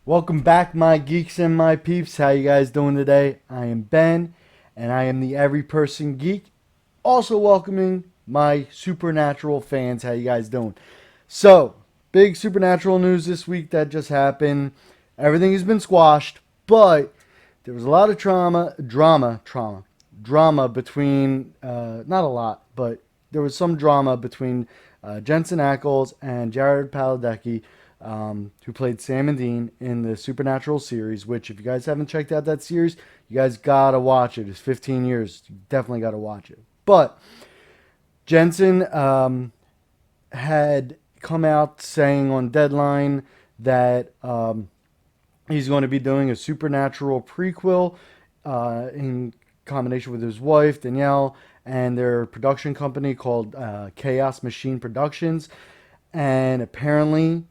Welcome back, my geeks and my peeps. How you guys doing today? I am Ben, and I am the Every Person Geek. Also welcoming my Supernatural fans. How you guys doing? So, big Supernatural news this week that just happened. Everything has been squashed, but there was a lot of drama between, not a lot, but there was some drama between Jensen Ackles and Jared Padalecki, who played Sam and Dean in the Supernatural series. Which, if you guys haven't checked out that series, you guys gotta watch it. It's 15 years. You definitely gotta watch it. But Jensen had come out saying on Deadline that he's going to be doing a Supernatural prequel in combination with his wife Danielle and their production company called Chaos Machine Productions. And apparently,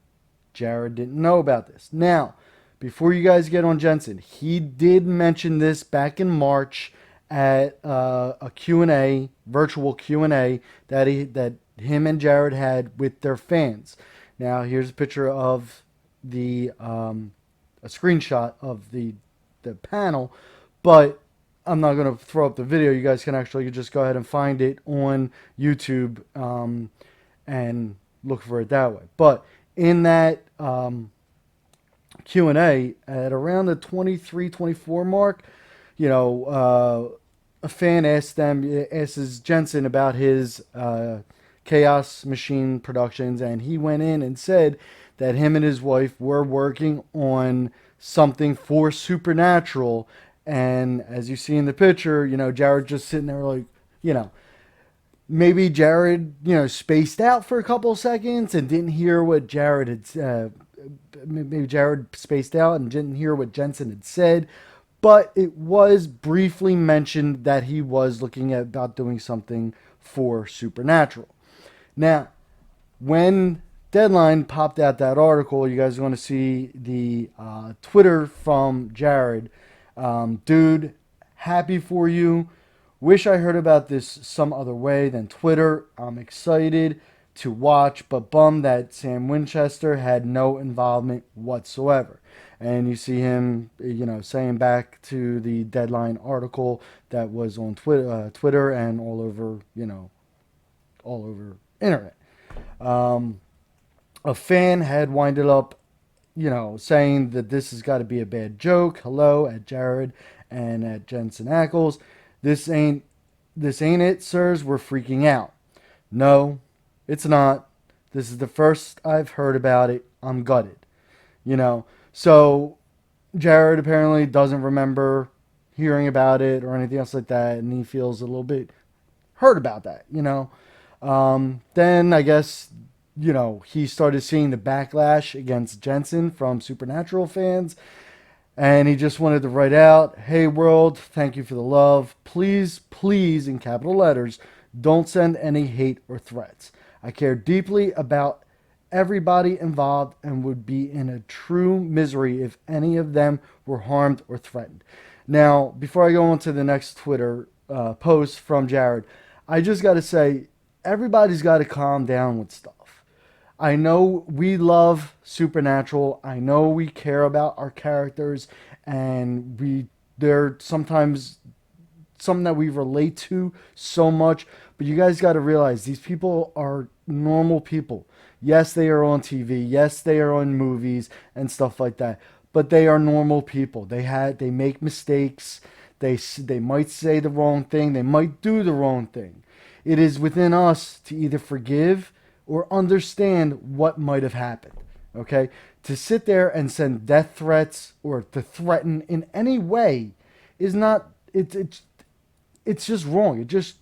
Jared didn't know about this. Now, before you guys get on Jensen, he did mention this back in March at a Q&A, virtual Q&A that him and Jared had with their fans. Now, here's a picture of the a screenshot of the panel, but I'm not going to throw up the video. You guys can actually just go ahead and find it on YouTube and look for it that way. But in that Q&A at around the 23, 24 mark, a fan asks Jensen about his Chaos Machine Productions, and he went in and said that him and his wife were working on something for Supernatural. And as you see in the picture, Jared just sitting there like, you know, maybe Jared, spaced out for a couple of seconds and didn't hear what Jared had. Maybe Jared spaced out and didn't hear what Jensen had said, but it was briefly mentioned that he was looking at about doing something for Supernatural. Now, when Deadline popped out that article, you guys are going to see the Twitter from Jared. Dude, happy for you. Wish I heard about this some other way than Twitter. I'm excited to watch, but bummed that Sam Winchester had no involvement whatsoever. And you see him, saying back to the Deadline article that was on Twitter and all over, all over internet. Um, a fan had winded up, saying that this has got to be a bad joke. Hello at Jared and at Jensen Ackles. This ain't this ain't it, sirs. We're freaking out. No, it's not. This is the first I've heard about it. I'm gutted. You know. So Jared apparently doesn't remember hearing about it or anything else like that, and he feels a little bit hurt about that. Then I guess he started seeing the backlash against Jensen from Supernatural fans, and he just wanted to write out, "Hey world, thank you for the love. Please, please, in capital letters, don't send any hate or threats. I care deeply about everybody involved and would be in a true misery if any of them were harmed or threatened." Now, before I go on to the next Twitter post from Jared, I just got to say, everybody's got to calm down with stuff. I know we love Supernatural. I know we care about our characters, and they're sometimes something that we relate to so much. But you guys got to realize these people are normal people. Yes, they are on TV. Yes, they are on movies and stuff like that. But they are normal people. They make mistakes. They might say the wrong thing. They might do the wrong thing. It is within us to either forgive or understand what might have happened. Okay? To sit there and send death threats or to threaten in any way is not it's just wrong. It just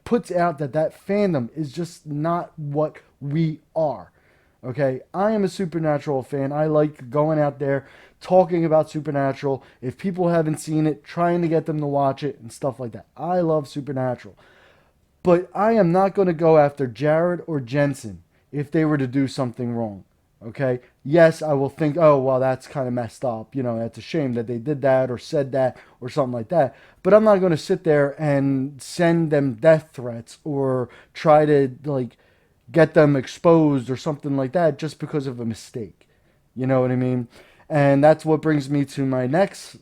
puts out that fandom is just not what we are. Okay, I am a Supernatural fan. I like going out there talking about Supernatural. If people haven't seen it, trying to get them to watch it and stuff like that. I love Supernatural. But I am not going to go after Jared or Jensen if they were to do something wrong. Okay? Yes, I will think, oh, well, that's kind of messed up. That's a shame that they did that or said that or something like that. But I'm not going to sit there and send them death threats or try to, like, get them exposed or something like that just because of a mistake. You know what I mean? And that's what brings me to my next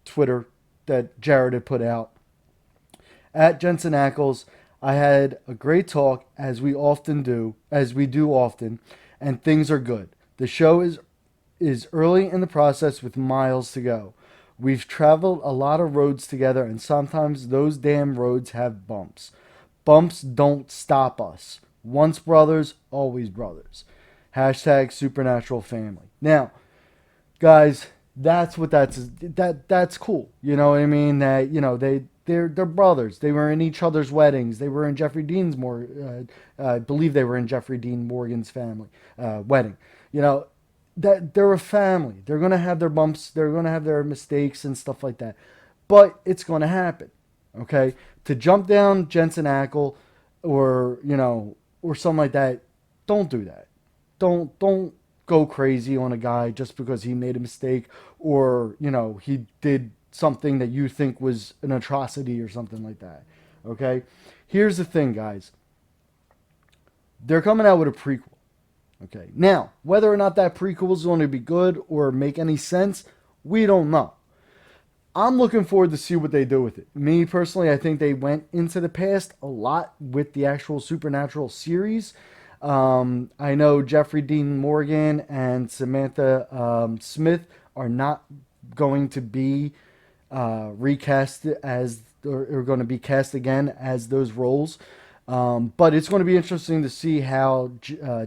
Twitter that Jared had put out. At Jensen Ackles, I had a great talk, as we do often, and things are good. The show is early in the process with miles to go. We've traveled a lot of roads together, and sometimes those damn roads have bumps. Bumps don't stop us. Once brothers, always brothers. Hashtag supernatural family. Now, guys, that's cool. You know what I mean? That they're brothers. They were in each other's weddings. They were in I believe they were in Jeffrey Dean Morgan's family wedding. You know that they're a family. They're gonna have their bumps. They're gonna have their mistakes and stuff like that. But it's gonna happen. Okay, to jump down Jensen Ackle, or or something like that. Don't do that. Don't go crazy on a guy just because he made a mistake, or he did something that you think was an atrocity or something like that. Okay? Here's the thing, guys. They're coming out with a prequel. Okay? Now, whether or not that prequel is going to be good or make any sense, we don't know. I'm looking forward to see what they do with it. Me personally, I think they went into the past a lot with the actual Supernatural series. I know Jeffrey Dean Morgan and Samantha Smith are not going to be recast as, or going to be cast again as those roles. But it's going to be interesting to see how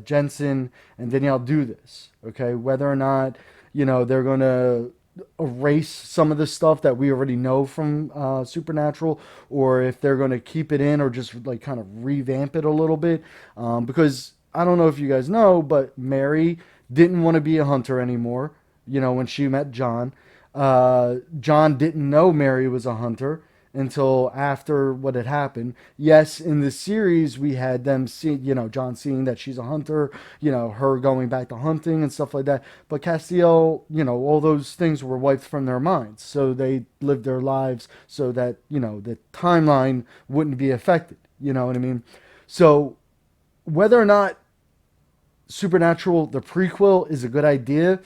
Jensen and Danielle do this. Okay, whether or not they're going to erase some of the stuff that we already know from Supernatural, or if they're going to keep it in, or just like kind of revamp it a little bit. Because I don't know if you guys know, but Mary didn't want to be a hunter anymore. When she met John, John didn't know Mary was a hunter until after what had happened. Yes, in the series we had them see, John seeing that she's a hunter, her going back to hunting and stuff like that. But Castiel, all those things were wiped from their minds. So they lived their lives so that, the timeline wouldn't be affected. You know what I mean? So whether or not Supernatural, the prequel, is a good idea,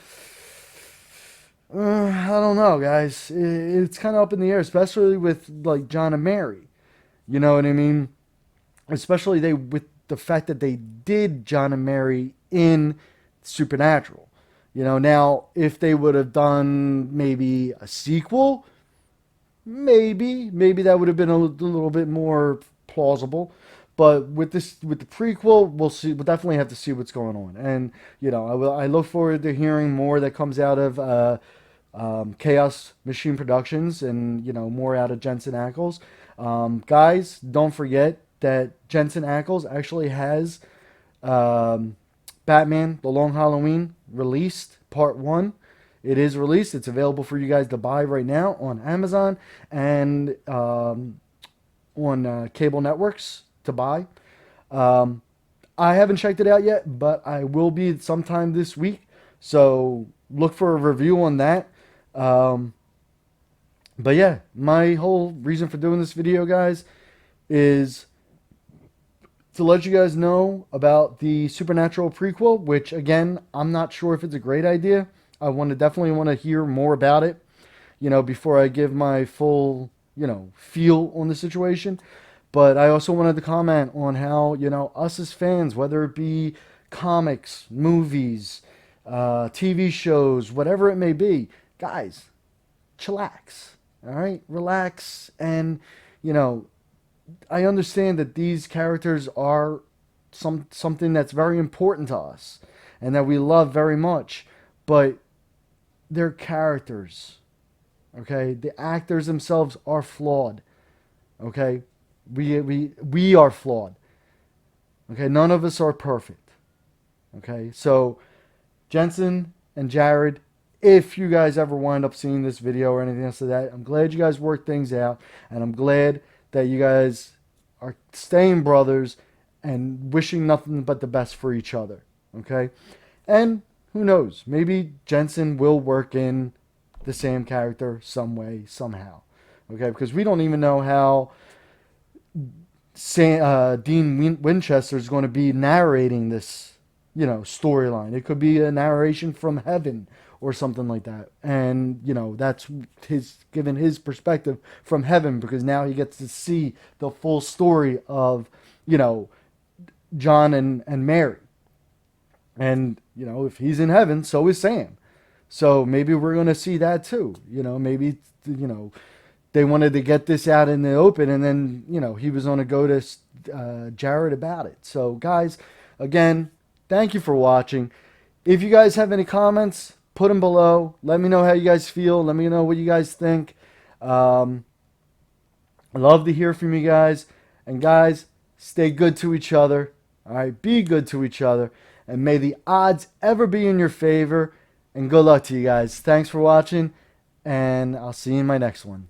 I don't know, guys. It's kind of up in the air, especially with like John and Mary. You know what I mean? Especially they with the fact that they did John and Mary in Supernatural. Now if they would have done maybe a sequel, maybe that would have been a little bit more plausible. But with the prequel, we'll see. We'll definitely have to see what's going on, and I look forward to hearing more that comes out of Chaos Machine Productions, and more out of Jensen Ackles. Guys, don't forget that Jensen Ackles actually has Batman: The Long Halloween released Part 1. It is released. It's available for you guys to buy right now on Amazon and on cable networks to buy. Um, I haven't checked it out yet, but I will be sometime this week. So look for a review on that. Um, but yeah, my whole reason for doing this video, guys, is to let you guys know about the Supernatural prequel, which again, I'm not sure if it's a great idea. I definitely want to hear more about it, before I give my full, feel on the situation. But I also wanted to comment on how, us as fans, whether it be comics, movies, TV shows, whatever it may be, guys, chillax, all right? Relax. And, I understand that these characters are something that's very important to us and that we love very much, but they're characters, okay? The actors themselves are flawed, okay? We are flawed, okay? None of us are perfect, okay? So Jensen and Jared, if you guys ever wind up seeing this video or anything else like that, I'm glad you guys worked things out, and I'm glad that you guys are staying brothers and wishing nothing but the best for each other, okay? And who knows, maybe Jensen will work in the same character some way, somehow, okay? Because we don't even know how Dean Winchester is going to be narrating this, storyline. It could be a narration from heaven, or something like that. And, that's his given his perspective from heaven, because now he gets to see the full story of, you know, John and Mary. And, if he's in heaven, so is Sam. So maybe we're going to see that too. Maybe, they wanted to get this out in the open, and then, he was going to go to Jared about it. So, guys, again, thank you for watching. If you guys have any comments, put them below. Let me know how you guys feel. Let me know what you guys think. I love to hear from you guys. And, guys, stay good to each other. All right, be good to each other. And may the odds ever be in your favor. And good luck to you guys. Thanks for watching. And I'll see you in my next one.